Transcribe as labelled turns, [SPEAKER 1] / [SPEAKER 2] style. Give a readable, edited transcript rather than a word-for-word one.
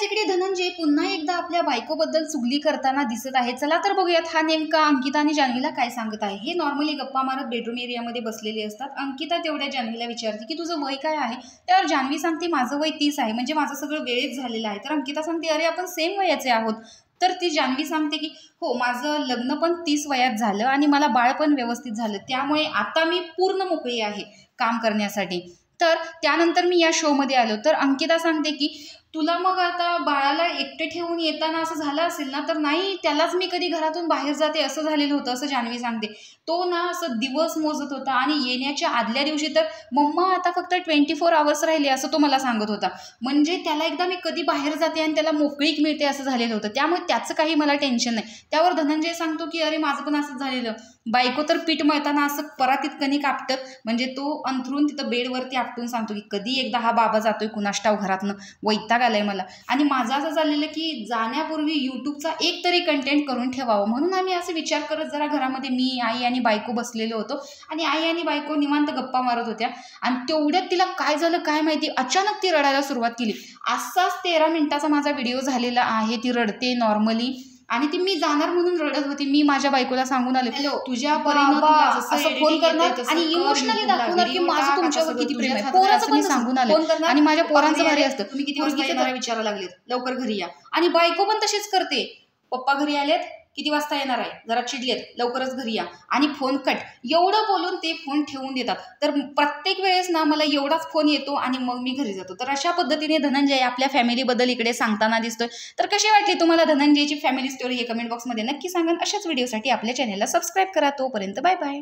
[SPEAKER 1] Guys इकडे धनंजय पुन्हा एकदा आपल्या बायकोबद्दल चुगली करताना दिसत आहे। चला तर बघूयात हा नेमका अंकिता आणि जान्हवीला काय सांगत आहे। हे नॉर्मली गप्पा मारत बेडरूम एरियामध्ये बसलेले असतात। अंकिता तेवढ्या जान्हवीला विचारते की तुझं वय काय आहे। त्यावर जान्हवी सांगते माझं वय 30 आहे, म्हणजे माझं सगळं वेळेत झालेलं आहे। तर अंकिता सांगते अरे आपण सेम वयाचे आहोत। तर ती जान्हवी सांगते की हो माझं लग्न पण 30 वयात झालं आणि मला बाळ पण व्यवस्थित झालं, त्यामुळे आता मी पूर्ण मोकळी आहे काम करण्यासाठी। तर त्यानंतर मी या शोमध्ये आलो। तर अंकिता सांगते की तुला मग आता बाळाला एकटे ठेवून येताना असं झालं असेल ना। तर नाही, त्यालाच मी कधी घरातून बाहेर जाते असं झालेलं होतं, असं जान्हवी सांगते। तो ना असं दिवस मोजत होता आणि येण्याच्या आदल्या दिवशी तर मम्मा आता फक्त 24 आवर्स राहिले असं तो मला सांगत होता। म्हणजे त्याला एकदा मी कधी बाहेर जाते आणि त्याला मोकळीक मिळते असं झालेलं होतं, त्यामुळे त्याचं काही मला टेन्शन नाही। त्यावर धनंजय सांगतो की अरे माझं पण असंच झालेलं, बायको तर पीठ मळताना असं परातीत कणिक आपटत, म्हणजे तो अंथरून तिथं बेडवरती आपटून सांगतो की कधी एकदा हा बाबा जातोय कुणाष्टाव घरातनं, वैताग आलाय मला। आणि माझं असं झालेलं की जाण्यापूर्वी यूट्यूबचा एक तरी कंटेंट करून ठेवावं, म्हणून आम्ही असं विचार करत जरा घरामध्ये मी आई आणि बायको बसलेलो होतो आणि आई आणि बायको निवांत गप्पा मारत होत्या। आणि तेवढ्यात तिला काय झालं काय माहिती, अचानक ती रडायला सुरुवात केली। असाच 13 मिनिटाचा माझा व्हिडिओ झालेला आहे, ती रडते नॉर्मली आणि ती मी जाणार म्हणून रडत होती। मी माझ्या बायकोला सांगून आले तुझ्या परीनं असं फोन करणार आणि इमोशनली दाखवणार की माझं तुमच्यावर किती प्रेम आहे। पोराचं पण सांगून आले आणि माझ्या पोरांचं भारी असतं, तुम्ही किती वाजता येणार विचारायला लागलेत, लवकर घरी या। आणि बायको पण तशीच करते, पप्पा घरी आलेत, किती वाजता येणार आहे, जरा चिडलेत, लवकरच घरी या आणि फोन कट, एवढं बोलून ते फोन ठेवून देतात। तर प्रत्येक वेळेस ना मला एवढाच फोन येतो आणि मग मी घरी जातो। तर अशा पद्धतीने धनंजय आपल्या फॅमिलीबद्दल इकडे सांगताना दिसतोय। तर कशी वाटली तुम्हाला धनंजयची फॅमिली स्टोरी हे कमेंट बॉक्समध्ये नक्की सांगा। अशाच व्हिडिओसाठी आपल्या चॅनलला सबस्क्राईब करा। तोपर्यंत बाय बाय।